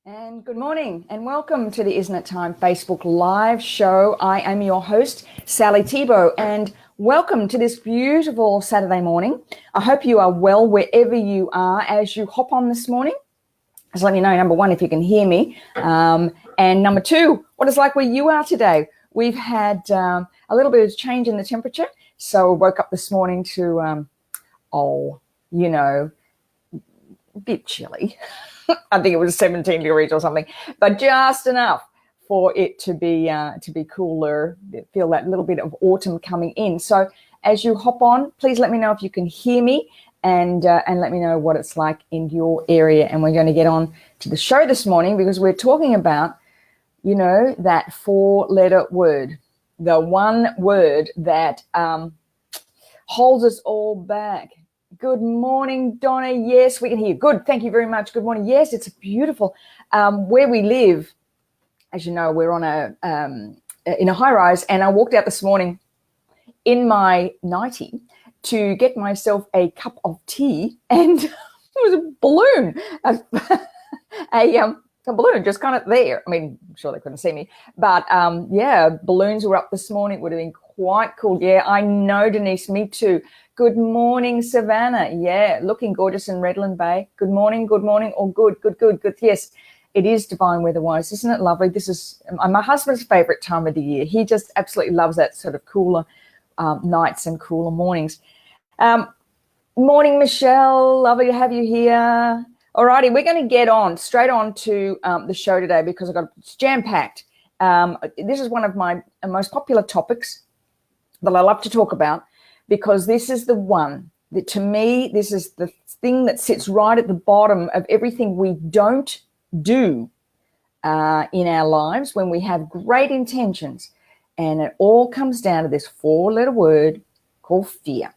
And good morning and welcome to the Isn't It Time Facebook Live show. I am your host, Sally Thibault, and welcome to this beautiful Saturday morning. I hope you are well wherever you are as you hop on this morning. Just let me know, number one, if you can hear me. And number two, what it's like where you are today. We've had a little bit of change in the temperature. So I woke up this morning to, a bit chilly. I think it was 17 degrees or something, but just enough for it to be cooler, feel that little bit of autumn coming in. So as you hop on, please let me know if you can hear me and let me know what it's like in your area. And we're going to get on to the show this morning because we're talking about, that 4-letter word, the one word that holds us all back. Good morning, Donna. Yes, we can hear you. Good. Thank you very much. Good morning. Yes, it's beautiful. Where we live, as you know, we're on in a high rise, and I walked out this morning in my nightie to get myself a cup of tea, and it was a balloon, a balloon just kind of there. I mean, I'm sure they couldn't see me, but balloons were up this morning. It would have been quite cool. Yeah, I know, Denise. Me too. Good morning, Savannah. Yeah, looking gorgeous in Redland Bay. Good morning, or good. Yes, it is divine weather-wise. Isn't it lovely? This is my husband's favorite time of the year. He just absolutely loves that sort of cooler nights and cooler mornings. Morning, Michelle. Lovely to have you here. All righty, we're going to get straight on to the show today because it's jam-packed. This is one of my most popular topics that I love to talk about, because this is the one that, to me, this is the thing that sits right at the bottom of everything we don't do in our lives when we have great intentions. And it all comes down to this 4-letter word called fear.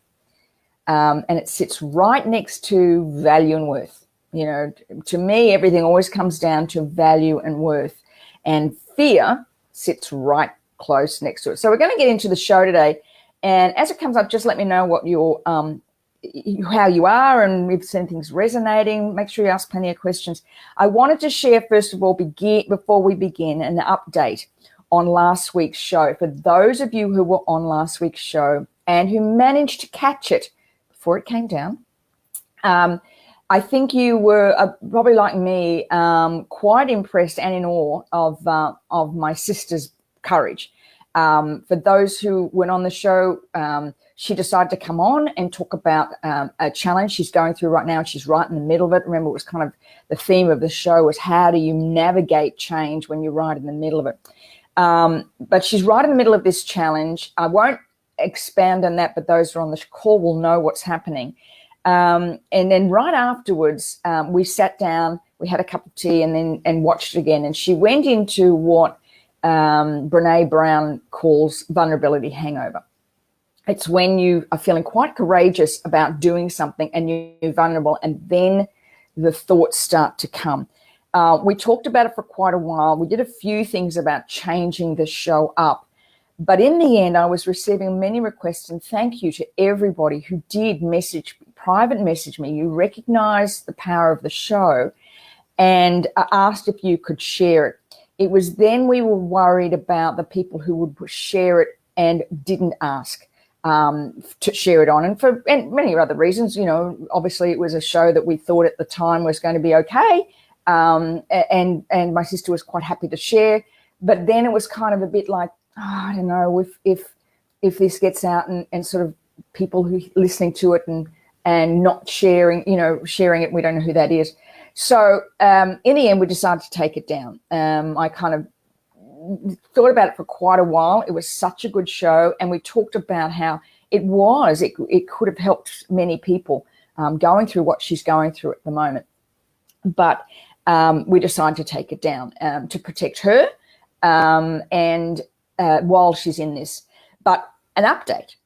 And it sits right next to value and worth. To me, everything always comes down to value and worth. And fear sits right close next to it. So we're going to get into the show today. And as it comes up, just let me know what your how you are and if anything's resonating. Make sure you ask plenty of questions. I wanted to share, first of all, before we begin, an update on last week's show. For those of you who were on last week's show and who managed to catch it before it came down, I think you were probably like me, quite impressed and in awe of my sister's courage. For those who went on the show, she decided to come on and talk about a challenge she's going through right now. She's right in the middle of it. Remember, it was kind of the theme of the show was how do you navigate change when you're right in the middle of it. But she's right in the middle of this challenge. I won't expand on that, but those who are on the call will know what's happening. And then right afterwards, we sat down, we had a cup of tea and watched it again. And she went into what Brene Brown calls vulnerability hangover. It's when you are feeling quite courageous about doing something and you're vulnerable, and then the thoughts start to come. We talked about it for quite a while. We did a few things about changing the show up. But in the end, I was receiving many requests, and thank you to everybody who did private message me. You recognized the power of the show and asked if you could share it. It was then we were worried about the people who would share it and didn't ask to share it on. And many other reasons, obviously it was a show that we thought at the time was going to be okay. And my sister was quite happy to share. But then it was kind of a bit like, I don't know if this gets out and sort of people who are listening to it and not sharing it, we don't know who that is. So in the end, we decided to take it down. I kind of thought about it for quite a while. It was such a good show, and we talked about how it could have helped many people going through what she's going through at the moment. But we decided to take it down to protect her and while she's in this. But an update.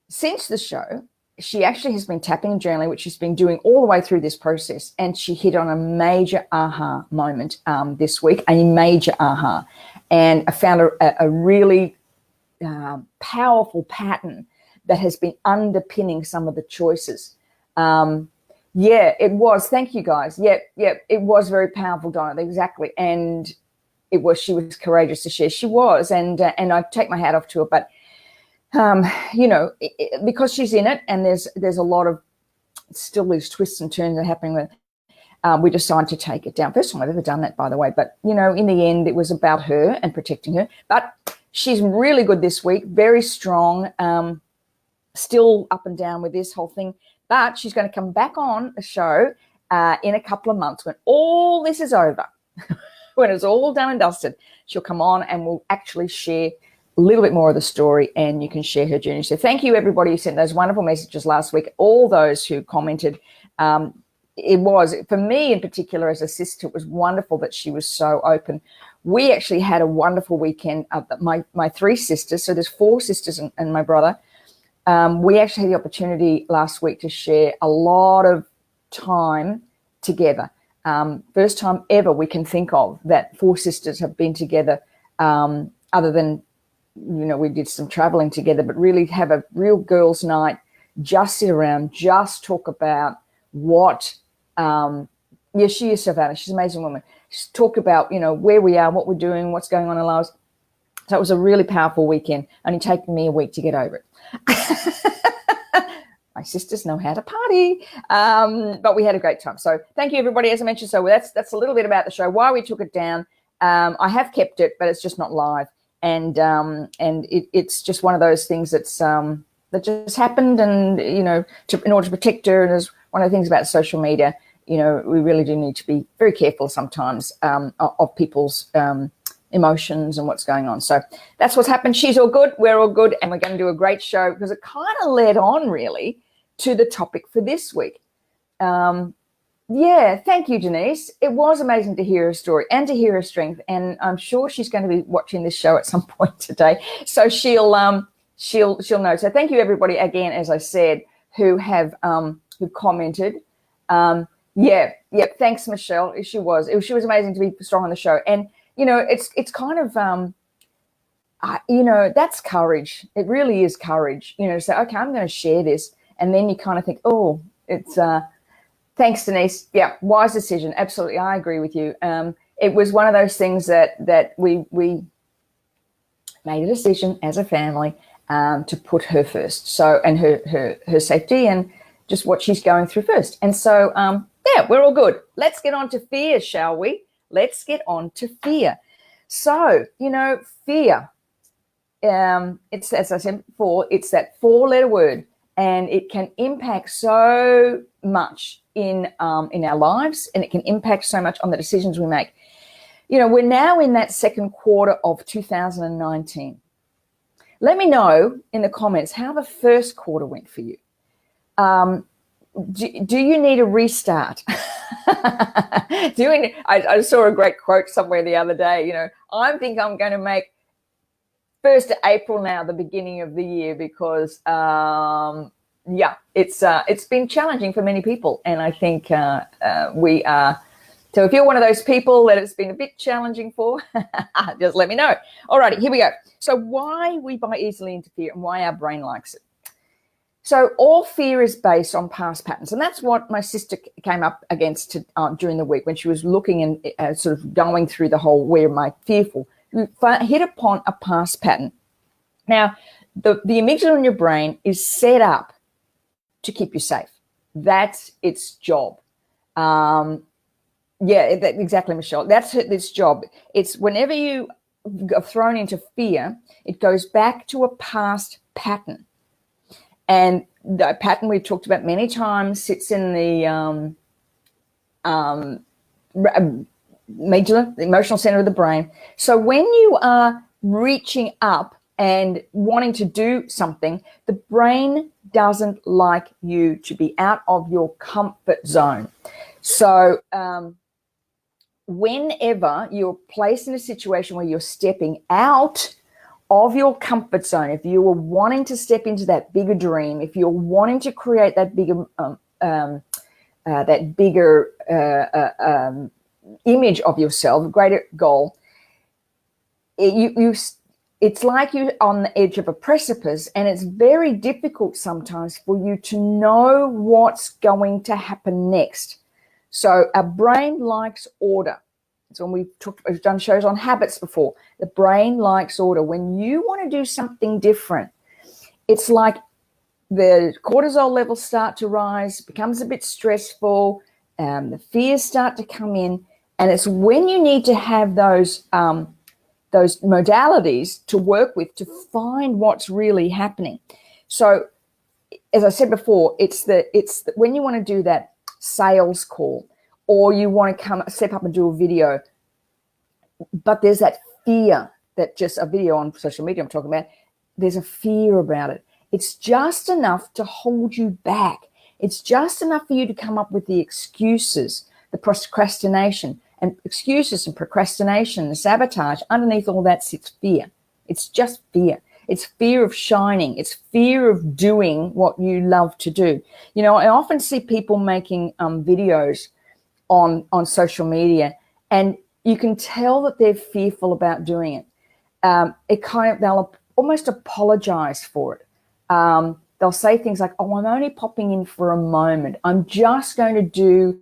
Since the show, she actually has been tapping and journaling, which she's been doing all the way through this process. And she hit on a major aha moment this week, a major aha. And I found a really powerful pattern that has been underpinning some of the choices. Yeah, it was. Thank you, guys. Yep. It was very powerful, Donna. Exactly. And she was courageous to share. She was. And I take my hat off to her. But, because she's in it, and there's a lot of still these twists and turns that are happening with we decided to take it down. First time I've ever done that, by the way. But, in the end, it was about her and protecting her. But she's really good this week, very strong, still up and down with this whole thing. But she's going to come back on a show in a couple of months when all this is over, when it's all done and dusted. She'll come on and we'll actually share a little bit more of the story, and you can share her journey. So thank you, everybody who sent those wonderful messages last week, all those who commented. It was, for me in particular as a sister, it was wonderful that she was so open. We actually had a wonderful weekend. My three sisters, so there's four sisters and my brother. We actually had the opportunity last week to share a lot of time together. First time ever we can think of that four sisters have been together, other than, we did some traveling together, but really have a real girls' night, just sit around, just talk about what, she is Savannah. She's an amazing woman. Just talk about, where we are, what we're doing, what's going on in our lives. So it was a really powerful weekend, only taking me a week to get over it. My sisters know how to party, but we had a great time. So thank you, everybody. As I mentioned, so that's a little bit about the show, why we took it down. I have kept it, but it's just not live, and it's just one of those things that's that just happened, and in order to protect her. And there's one of the things about social media, we really do need to be very careful sometimes of people's emotions and what's going on. So that's what's happened. She's all good, we're all good, and we're going to do a great show because it kind of led on really to the topic for this week. Thank you, Denise. It was amazing to hear her story and to hear her strength, and I'm sure she's going to be watching this show at some point today, so she'll know. So thank you, everybody, again, as I said, who have who commented. Thanks, Michelle. She was amazing to be strong on the show. And it's kind of that's courage. It really is courage, to say, okay, I'm going to share this, and then you kind of think, oh, it's thanks, Denise. Yeah, wise decision. Absolutely, I agree with you. It was one of those things that we made a decision as a family to put her first, so, and her safety and just what she's going through first. And so we're all good. Let's get on to fear, shall we? Let's get on to fear. So, fear, it's, as I said before, it's that four-letter word, and it can impact so much in our lives, and it can impact so much on the decisions we make. We're now in that second quarter of 2019. Let me know in the comments how the first quarter went for you. Do you need a restart? I saw a great quote somewhere the other day. I think I'm going to make 1st of April now the beginning of the year because it's been challenging for many people, and I think we are. So if you're one of those people that it's been a bit challenging for, just let me know. All righty, here we go. So why we buy easily into fear and why our brain likes it. So all fear is based on past patterns, and that's what my sister came up against during the week when she was looking and sort of going through the whole where am I fearful. We hit upon a past pattern. Now, the amygdala in your brain is set up to keep you safe. That's its job. Exactly, Michelle. That's its job. It's whenever you are thrown into fear, it goes back to a past pattern. And the pattern we've talked about many times sits in the amygdala, the emotional center of the brain. So when you are reaching up and wanting to do something, the brain doesn't like you to be out of your comfort zone. So whenever you're placed in a situation where you're stepping out of your comfort zone, if you were wanting to step into that bigger dream, if you're wanting to create that bigger image of yourself, greater goal, you it's like you're on the edge of a precipice, and it's very difficult sometimes for you to know what's going to happen next. So our brain likes order. So when we've done shows on habits before, the brain likes order. When you want to do something different, it's like the cortisol levels start to rise, becomes a bit stressful, the fears start to come in, and it's when you need to have those modalities to work with to find what's really happening. So, as I said before, it's when you want to do that sales call, or you want to step up and do a video, but there's that fear that just a video on social media I'm talking about, there's a fear about it. It's just enough to hold you back. It's just enough for you to come up with the excuses, the procrastination, and excuses and procrastination, the sabotage. Underneath all that sits fear. It's just fear. It's fear of shining. It's fear of doing what you love to do. You know, I often see people making videos on social media, and you can tell that they're fearful about doing it. They'll almost apologize for it. They'll say things like, "Oh, I'm only popping in for a moment. I'm just going to do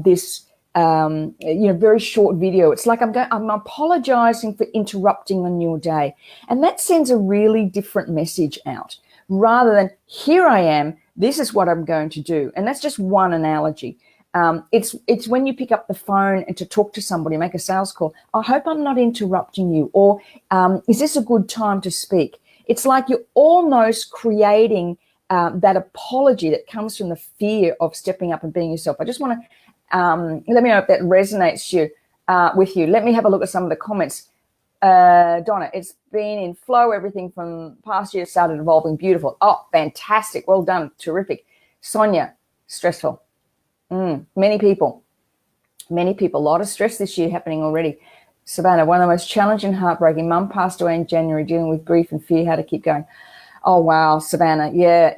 this, very short video." It's like I'm apologizing for interrupting on your day, and that sends a really different message out rather than, "Here I am. This is what I'm going to do." And that's just one analogy. It's when you pick up the phone and to talk to somebody, make a sales call. "I hope I'm not interrupting you," or "Is this a good time to speak?" It's like you're almost creating that apology that comes from the fear of stepping up and being yourself. I just want to let me know if that resonates with you. Let me have a look at some of the comments. Donna, it's been in flow. Everything from past year started evolving. Beautiful. Oh, fantastic. Well done. Terrific. Sonia, stressful. Many people, a lot of stress this year happening already. Savannah, one of the most challenging, heartbreaking. Mum passed away in January, dealing with grief and fear, how to keep going. Oh, wow, Savannah. Yeah,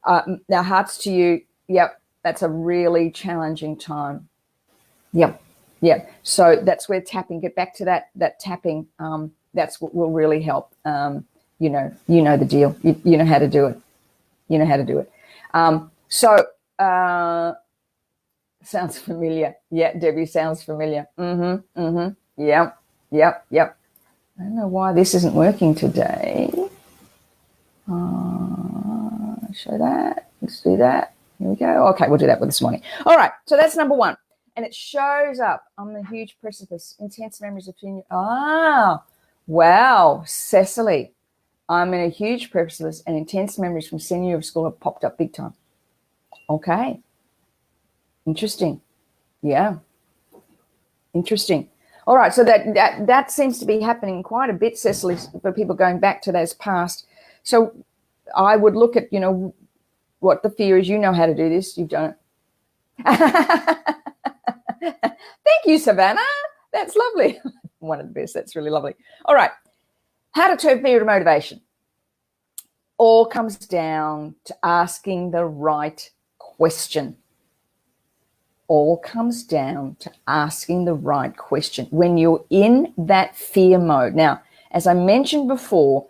our hearts to you. Yep, that's a really challenging time. Yep. So that's where tapping, get back to that tapping. That's what will really help. You know the deal. You know how to do it. Sounds familiar. Yeah, Debbie, sounds familiar. Yep. I don't know why this isn't working today. Show that. Let's do that. Here we go. Okay, we'll do that with this morning. All right, so that's number one. And it shows up on the huge precipice, intense memories of junior. Wow, Cecily. I'm in a huge precipice and intense memories from senior year of school have popped up big time. Okay. Interesting. Yeah. Interesting. All right. So that seems to be happening quite a bit, Cecily, for people going back to those past. So I would look at, what the fear is. You know how to do this. You've done it. Thank you, Savannah. That's lovely. One of the best. That's really lovely. All right. How to turn fear to motivation. All comes down to asking the right question. All comes down to asking the right question. When you're in that fear mode. Now, as I mentioned before,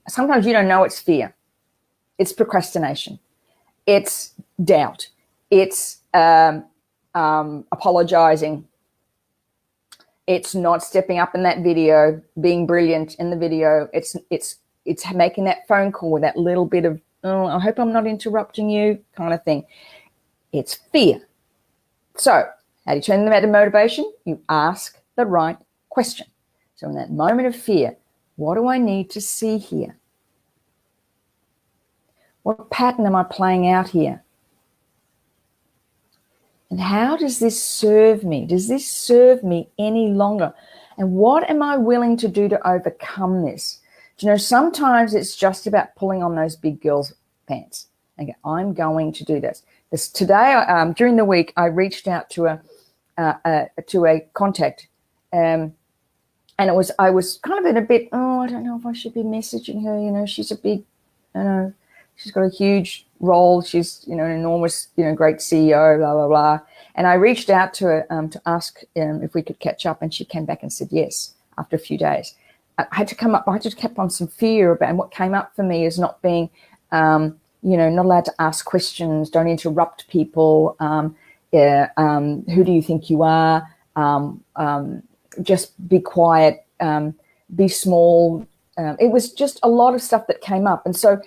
sometimes you don't know it's fear. It's procrastination. It's doubt. It's apologizing. It's not stepping up in that video, being brilliant in the video. It's making that phone call with that little bit of, "Oh, I hope I'm not interrupting you," kind of thing. It's fear. So how do you turn them into motivation? You ask the right question. So in that moment of fear, what do I need to see here? What pattern am I playing out here? And how does this serve me? Does this serve me any longer? And what am I willing to do to overcome this? Do you know, sometimes it's just about pulling on those big girl's pants. Okay, I'm going to do this. Today, during the week, I reached out to a contact, and I was kind of in a bit, I don't know if I should be messaging her. She's a big, she's got a huge role. She's an enormous, great CEO, blah blah blah. And I reached out to her to ask if we could catch up, and she came back and said yes after a few days. I had to keep on some fear about, and what came up for me is not being, not allowed to ask questions, don't interrupt people, who do you think you are, just be quiet, be small. It was just a lot of stuff that came up. And so,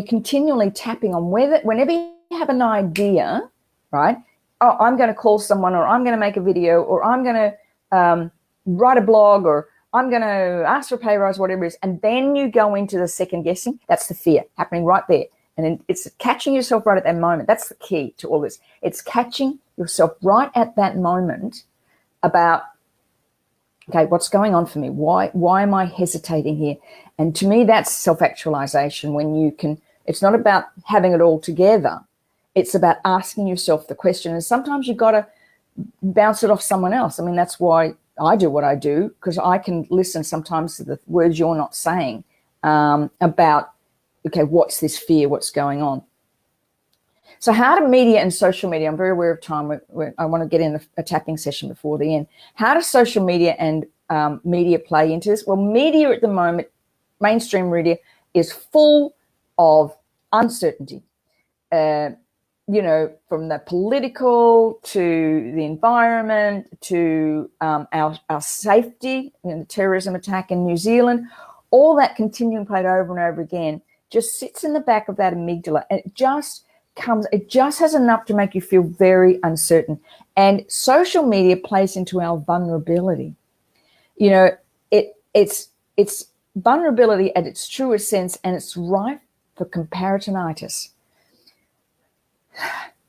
continually tapping on whenever you have an idea, right? Oh, I'm going to call someone, or I'm going to make a video, or I'm going to write a blog, or I'm going to ask for a pay rise, whatever it is. And then you go into the second guessing. That's the fear happening right there. And then it's catching yourself right at that moment. That's the key to all this. It's catching yourself right at that moment about, okay, what's going on for me? Why am I hesitating here? And to me, that's self-actualization, when you can, it's not about having it all together. It's about asking yourself the question. And sometimes you've got to bounce it off someone else. I mean, that's why I do what I do, because I can listen sometimes to the words you're not saying about, okay, what's this fear? What's going on? So how do media and social media, I'm very aware of time, I want to get in a tapping session before the end. How does social media and media play into this? Well, media at the moment, mainstream media, is full of uncertainty, from the political to the environment to our safety, the terrorism attack in New Zealand, all that continuing played over and over again just sits in the back of that amygdala, and it just has enough to make you feel very uncertain. And social media plays into our vulnerability. It's vulnerability at its truest sense, and it's rife for comparisonitis.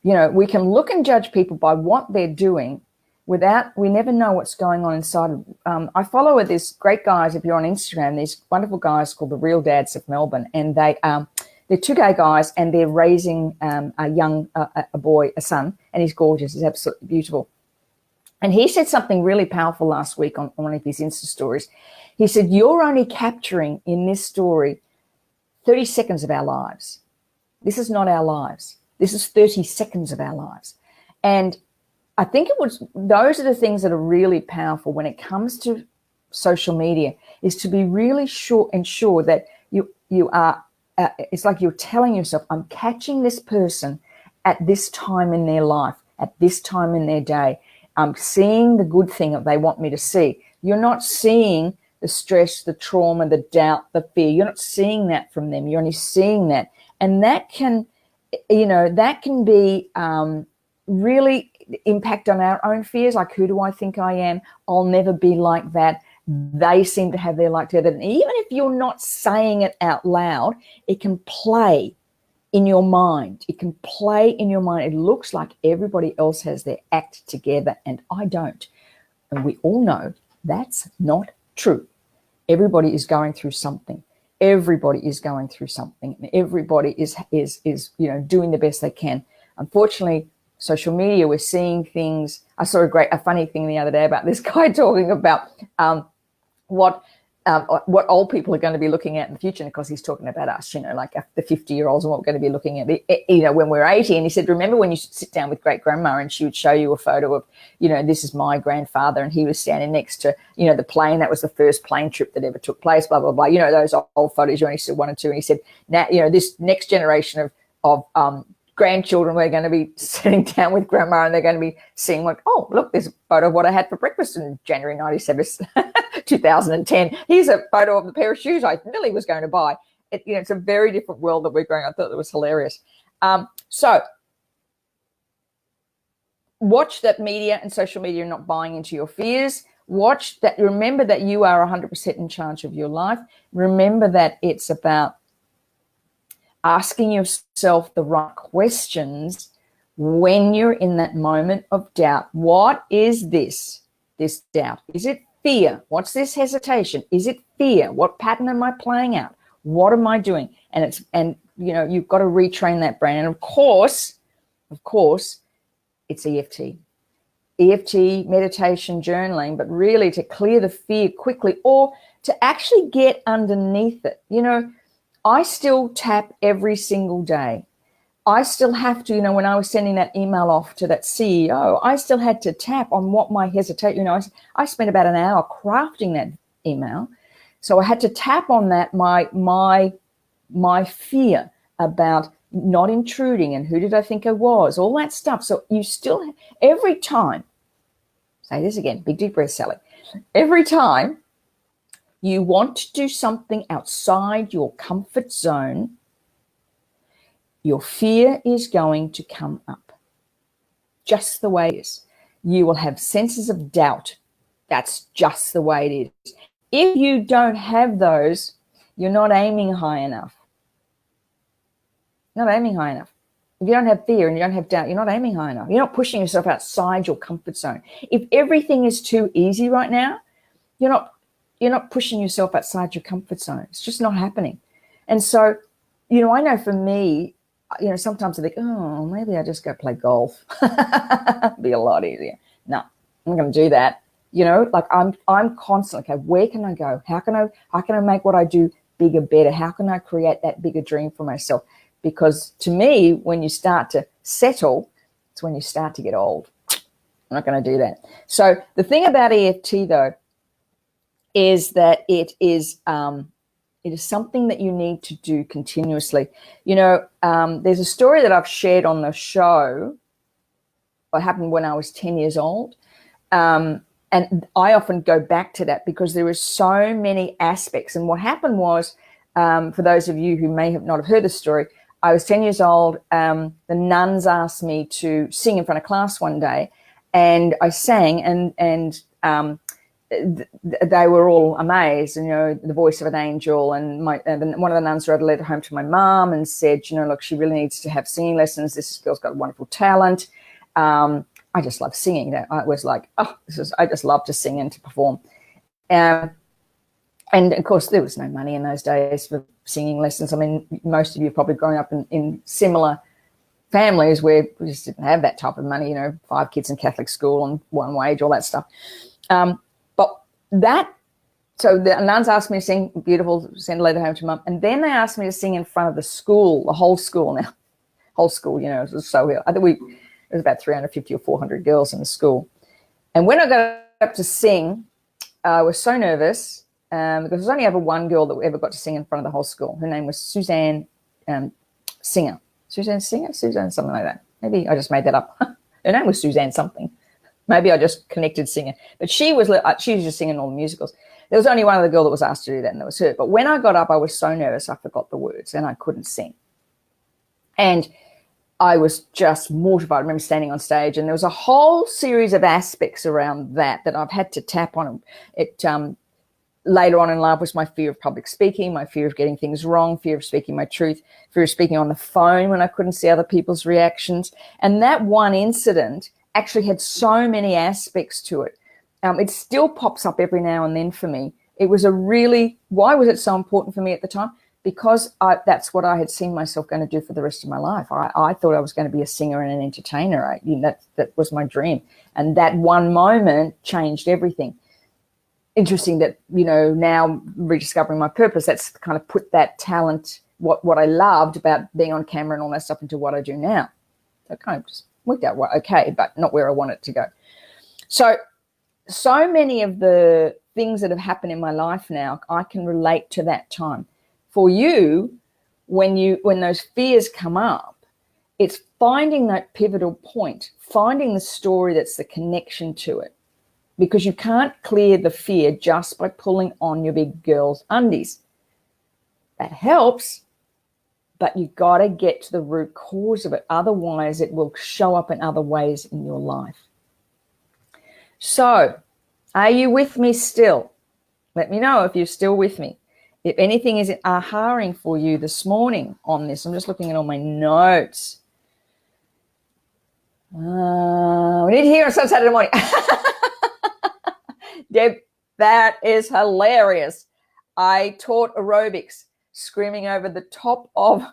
We can look and judge people by what they're doing we never know what's going on inside. I follow these great guys, if you're on Instagram, these wonderful guys called the Real Dads of Melbourne, and they're two gay guys, and they're raising a boy, a son, and he's gorgeous. He's absolutely beautiful. And he said something really powerful last week on one of his Insta stories. He said, you're only capturing in this story 30 seconds of our lives. This is not our lives. This is 30 seconds of our lives. And I think those are the things that are really powerful when it comes to social media, is to be really sure that you are, it's like you're telling yourself, I'm catching this person at this time in their life, at this time in their day. I'm seeing the good thing that they want me to see. You're not seeing the stress, the trauma, the doubt, the fear. You're not seeing that from them. You're only seeing that. And that can be really impact on our own fears, like, who do I think I am? I'll never be like that. They seem to have their like together. And even if you're not saying it out loud, it can play in your mind. It can play in your mind. It looks like everybody else has their act together and I don't. And we all know that's not true. Everybody is going through something. Everybody is going through something. And everybody is doing the best they can. Unfortunately, social media, we're seeing things. I saw a funny thing the other day about this guy talking about what old people are going to be looking at in the future. And of course, he's talking about us, like the 50-year-olds and what we're going to be looking at, when we're 80. And he said, remember when you sit down with great grandma and she would show you a photo of, this is my grandfather, and he was standing next to, the plane. That was the first plane trip that ever took place, blah, blah, blah. Those old photos, you only see one and two. And he said, now, this next generation of grandchildren, we're going to be sitting down with grandma and they're going to be seeing, like, oh, look, there's a photo of what I had for breakfast in January 2010. Here's a photo of the pair of shoes I nearly was going to buy. It's a very different world that we're going. I thought that was hilarious. So watch that media and social media not buying into your fears. Watch that. Remember that you are 100% in charge of your life. Remember that it's about asking yourself the right questions when you're in that moment of doubt. What is this doubt? Is it fear? What's this hesitation? Is it fear? What pattern am I playing out? What am I doing? And you've got to retrain that brain. And of course, it's EFT, meditation, journaling, but really to clear the fear quickly, or to actually get underneath it. I still tap every single day. I still have to, when I was sending that email off to that CEO, I still had to tap on what my hesitation, I spent about an hour crafting that email So I had to tap on that, my fear about not intruding and who did I think I was, all that stuff. So you still, every time, say this again, big deep breath, Sally. Every time you want to do something outside your comfort zone, your fear is going to come up. Just the way it is. You will have senses of doubt. That's just the way it is. If you don't have those, you're not aiming high enough. Not aiming high enough. If you don't have fear and you don't have doubt, you're not aiming high enough. You're not pushing yourself outside your comfort zone. If everything is too easy right now, you're not pushing yourself outside your comfort zone. It's just not happening. And so, I know for me, sometimes I think, oh, maybe I just go play golf. Be a lot easier. No, I'm not going to do that. I'm constantly, okay, where can I go? How can I make what I do bigger, better? How can I create that bigger dream for myself? Because to me, when you start to settle, it's when you start to get old. I'm not going to do that. So the thing about EFT, though, is that it is something that you need to do continuously. There's a story that I've shared on the show. What happened when I was 10 years old. And I often go back to that because there were so many aspects. And what happened was, for those of you who may not have heard the story, I was 10 years old. The nuns asked me to sing in front of class one day, and I sang, and they were all amazed, the voice of an angel. And one of the nuns wrote a letter home to my mom and said, look, she really needs to have singing lessons. This girl's got wonderful talent. I just love singing. I was like, I just love to sing and to perform. And of course, there was no money in those days for singing lessons. I mean, most of you have probably grown up in similar families where we just didn't have that type of money, 5 kids in Catholic school and one wage, all that stuff. So the nuns asked me to sing, beautiful, send a letter home to mum. And then they asked me to sing in front of the school, the whole school now. Whole school, it was so ill. I think it was about 350 or 400 girls in the school. And when I got up to sing, I was so nervous because there was only ever one girl that ever got to sing in front of the whole school. Her name was Suzanne Singer. Suzanne Singer? Suzanne something like that. Maybe I just made that up. Her name was Suzanne something. Maybe I just connected singer. But she was just singing all the musicals. There was only one other girl that was asked to do that, and that was her. But when I got up, I was so nervous I forgot the words and I couldn't sing. And I was just mortified. I remember standing on stage, and there was a whole series of aspects around that I've had to tap on. It later on in life was my fear of public speaking, my fear of getting things wrong, fear of speaking my truth, fear of speaking on the phone when I couldn't see other people's reactions. And that one incident actually had so many aspects to it. It still pops up every now and then for me. It was why was it so important for me at the time? Because that's what I had seen myself going to do for the rest of my life. I thought I was going to be a singer and an entertainer. That was my dream. And that one moment changed everything. Interesting that, now rediscovering my purpose, that's kind of put that talent, what I loved about being on camera and all that stuff, into what I do now. So it kind of just worked out okay, but not where I want it to go. So many of the things that have happened in my life now, I can relate to that time. For you, when those fears come up, it's finding that pivotal point, finding the story that's the connection to it. Because you can't clear the fear just by pulling on your big girl's undies. That helps, but you've got to get to the root cause of it. Otherwise, it will show up in other ways in your life. So, are you with me still? Let me know if you're still with me. If anything is aha-ing for you this morning on this, I'm just looking at all my notes. We need to hear us on Saturday morning. Deb, that is hilarious. I taught aerobics, screaming over the top of,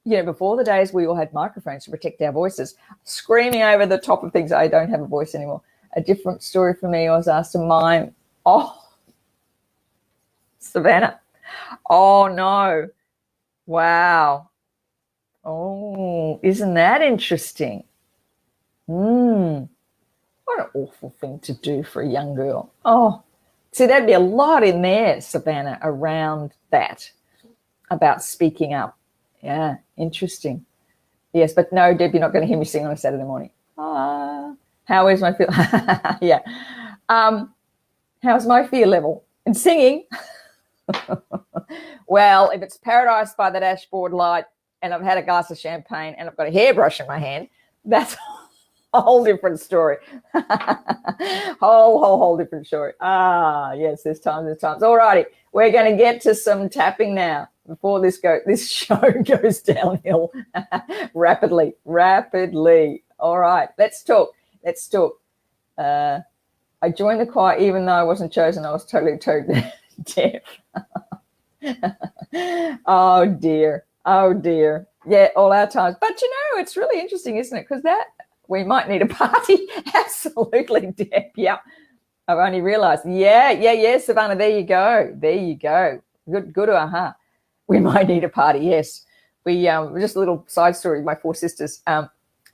before the days we all had microphones to protect our voices, screaming over the top of things. I don't have a voice anymore. A different story for me, I was asked to mime. Oh, Savannah. Oh, no. Wow. Oh, isn't that interesting? What an awful thing to do for a young girl. Oh, See, there'd be a lot in there, Savannah, around that, about speaking up. Yeah, interesting. Yes, but no, Deb, you're not going to hear me sing on a Saturday morning. How is my feel? Yeah. How's my fear level in singing? Well, if it's Paradise by the Dashboard Light and I've had a glass of champagne and I've got a hairbrush in my hand, that's a whole different story. whole different story. Yes, there's times. All righty, we're going to get to some tapping now before this show goes downhill rapidly. All right, let's talk. I joined the choir even though I wasn't chosen. I was totally deaf. Oh dear. Yeah, all our times. But it's really interesting, isn't it? Because that we might need a party. Absolutely, Deb. Yeah. I've only realised. Yeah, Savannah. There you go. Good. We might need a party. Yes. We just a little side story. My four sisters.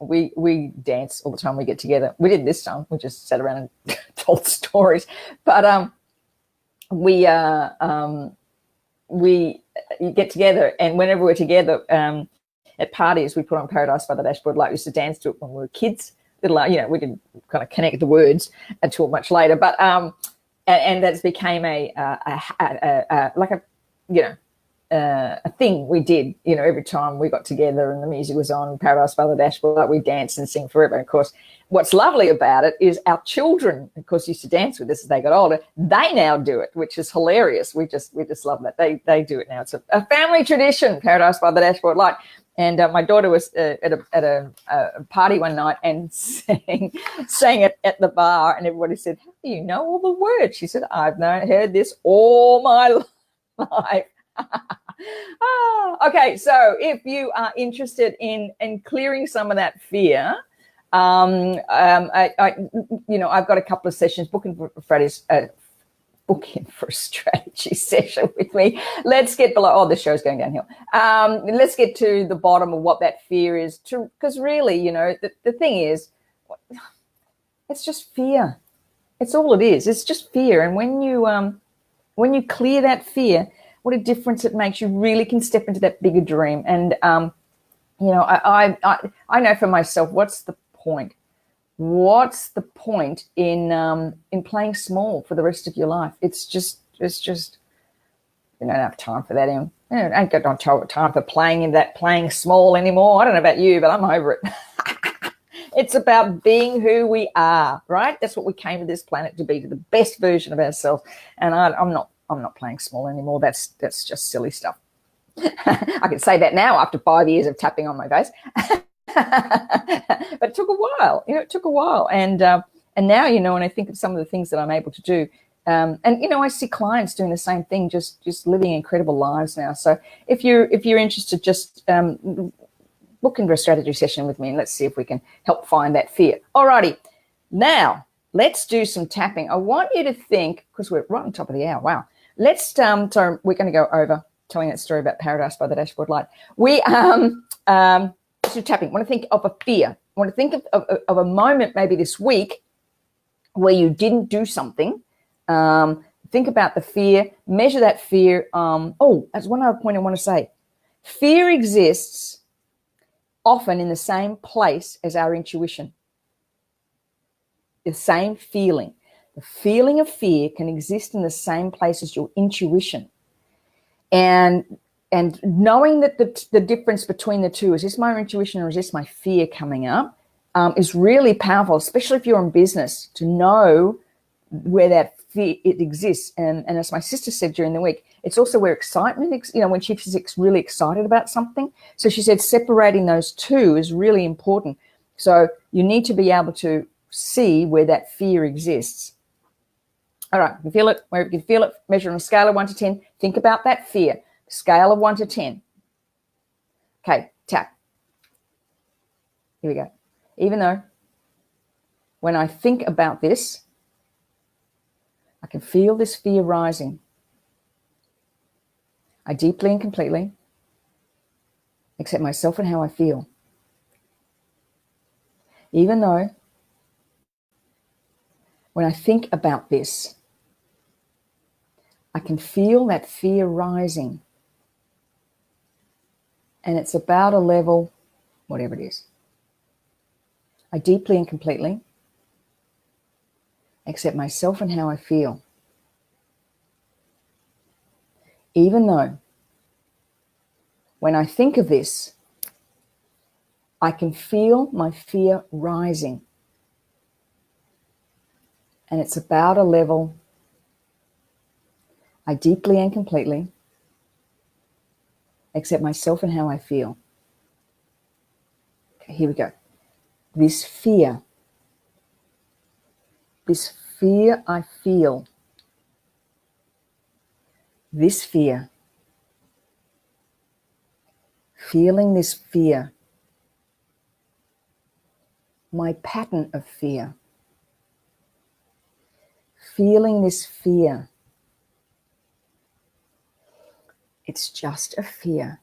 We dance all the time we get together. We did this time. We just sat around and told stories. But we get together, and whenever we're together at parties, we put on Paradise by the Dashboard Light. We used to dance to it when we were kids. We didn't kind of connect the words until much later. But and that's became a thing we did, every time we got together and the music was on, Paradise by the Dashboard Light, we dance and sing forever. And of course, what's lovely about it is our children, of course, used to dance with us as they got older. They now do it, which is hilarious. We just love that. They do it now. It's a family tradition, Paradise by the Dashboard Light. And my daughter was at a party one night and sang it at the bar, and everybody said, "How do you know all the words?" She said, "I've heard this all my life." Okay, so if you are interested in clearing some of that fear, I've got a couple of sessions booking for Friday's. Booking for a strategy session with me. Let's get below. Oh, this show's going downhill. Let's get to the bottom of what that fear is. Because really, the thing is, it's just fear. It's all it is. It's just fear. And when you clear that fear, what a difference it makes. You really can step into that bigger dream. And I know for myself, what's the point? What's the point in playing small for the rest of your life? It's just you don't have time for that. I ain't got no time for playing small anymore. I don't know about you, but I'm over it. It's about being who we are, right? That's what we came to this planet to be, to the best version of ourselves. And I'm not playing small anymore. That's just silly stuff. I can say that now after 5 years of tapping on my face. But it took a while. And now, when I think of some of the things that I'm able to do, and I see clients doing the same thing, just living incredible lives now. So if you're interested, just book in for a strategy session with me, and let's see if we can help find that fear. Alrighty, now let's do some tapping. I want you to think, because we're right on top of the hour. Wow. So we're going to go over telling that story about Paradise by the Dashboard Light. We so tapping. I want to think of a fear. I want to think of a moment maybe this week where you didn't do something. Think about the fear, measure that fear. That's one other point I want to say. Fear exists often in the same place as our intuition. The same feeling. The feeling of fear can exist in the same place as your intuition. And knowing that the difference between the two, is this my intuition or is this my fear coming up, is really powerful, especially if you're in business, to know where that fear it exists. And as my sister said during the week, it's also where excitement, when she's really excited about something. So she said separating those two is really important. So you need to be able to see where that fear exists. All right, you feel it, wherever you can feel it, measure on a scale of 1 to 10. Think about that fear. Scale of 1 to 10. Okay, tap. Here we go. Even though when I think about this, I can feel this fear rising. I deeply and completely accept myself and how I feel. Even though when I think about this, I can feel that fear rising. And it's about a level, whatever it is. I deeply and completely accept myself and how I feel. Even though when I think of this, I can feel my fear rising. And it's about a level I deeply and completely accept myself and how I feel. Okay, here we go. This fear I feel, this fear, feeling this fear, my pattern of fear, feeling this fear. It's just a fear.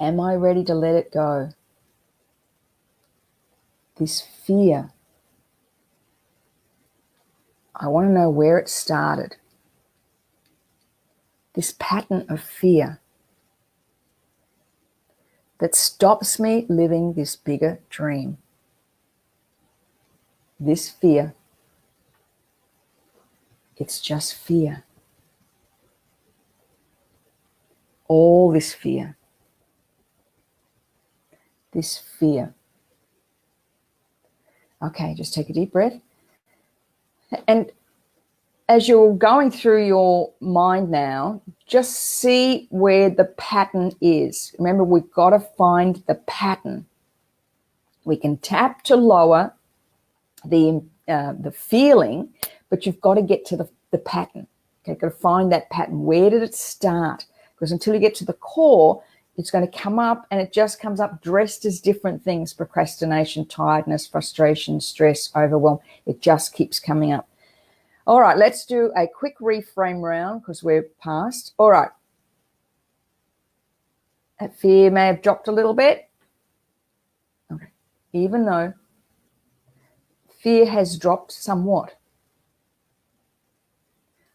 Am I ready to let it go? This fear, I want to know where it started. This pattern of fear that stops me living this bigger dream. This fear, it's just fear. All this fear. This fear. Okay, just take a deep breath. And as you're going through your mind now, just see where the pattern is. Remember, we've got to find the pattern. We can tap to lower the feeling, but you've got to get to the pattern. Okay, you've got to find that pattern. Where did it start? Because until you get to the core, it's going to come up, and it just comes up dressed as different things: procrastination, tiredness, frustration, stress, overwhelm. It just keeps coming up. All right, let's do a quick reframe round because we're past. All right. That fear may have dropped a little bit. Okay. Even though fear has dropped somewhat,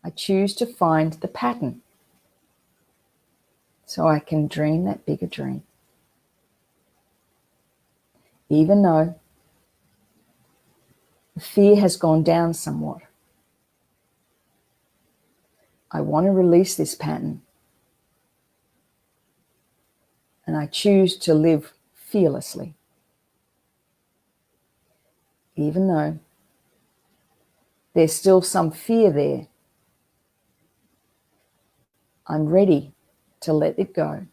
I choose to find the pattern so I can dream that bigger dream. Even though the fear has gone down somewhat, I want to release this pattern, and I choose to live fearlessly. Even though there's still some fear there, I'm ready to let it go,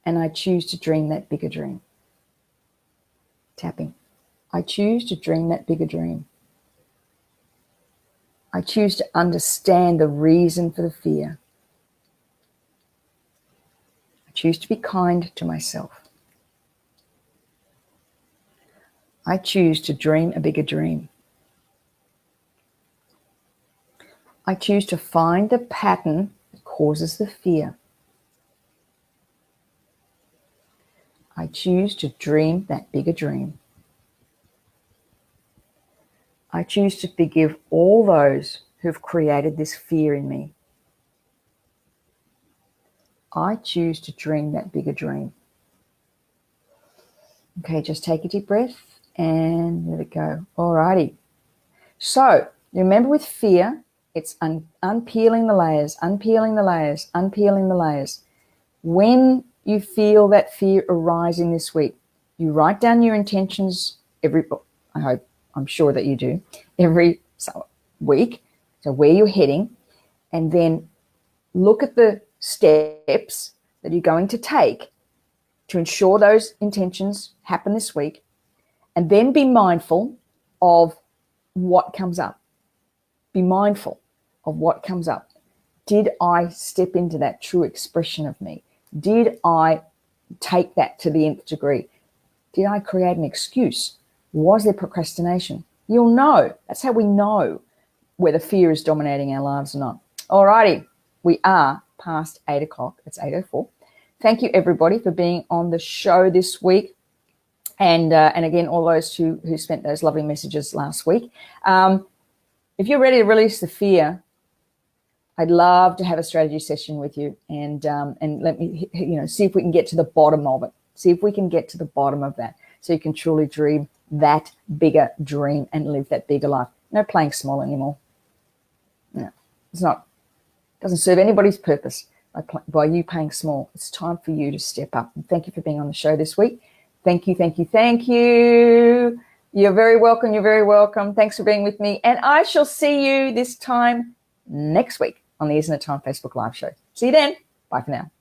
and I choose to dream that bigger dream. Tapping. I choose to dream that bigger dream. I choose to understand the reason for the fear. I choose to be kind to myself. I choose to dream a bigger dream. I choose to find the pattern that causes the fear. I choose to dream that bigger dream. I choose to forgive all those who've created this fear in me. I choose to dream that bigger dream. Okay, just take a deep breath and let it go. Alrighty. So remember, with fear, it's unpeeling the layers, unpeeling the layers, unpeeling the layers. When you feel that fear arising this week, you write down your intentions I'm sure that you do, every week, so where you're heading, and then look at the steps that you're going to take to ensure those intentions happen this week, and then be mindful of what comes up. Be mindful of what comes up. Did I step into that true expression of me? Did I take that to the nth degree? Did I create an excuse? Was there procrastination? You'll know. That's how we know whether fear is dominating our lives or not. Alrighty, we are past 8 o'clock. It's 8:04. Thank you, everybody, for being on the show this week. And again, all those who spent those lovely messages last week. if you're ready to release the fear, I'd love to have a strategy session with you and let me, see if we can get to the bottom of it. See if we can get to the bottom of that so you can truly dream that bigger dream and live that bigger life. No playing small anymore. No, it's not. It doesn't serve anybody's purpose by you playing small. It's time for you to step up. And thank you for being on the show this week. Thank you, thank you, thank you. You're very welcome. You're very welcome. Thanks for being with me. And I shall see you this time next week on the Isn't It Time Facebook Live show. See you then. Bye for now.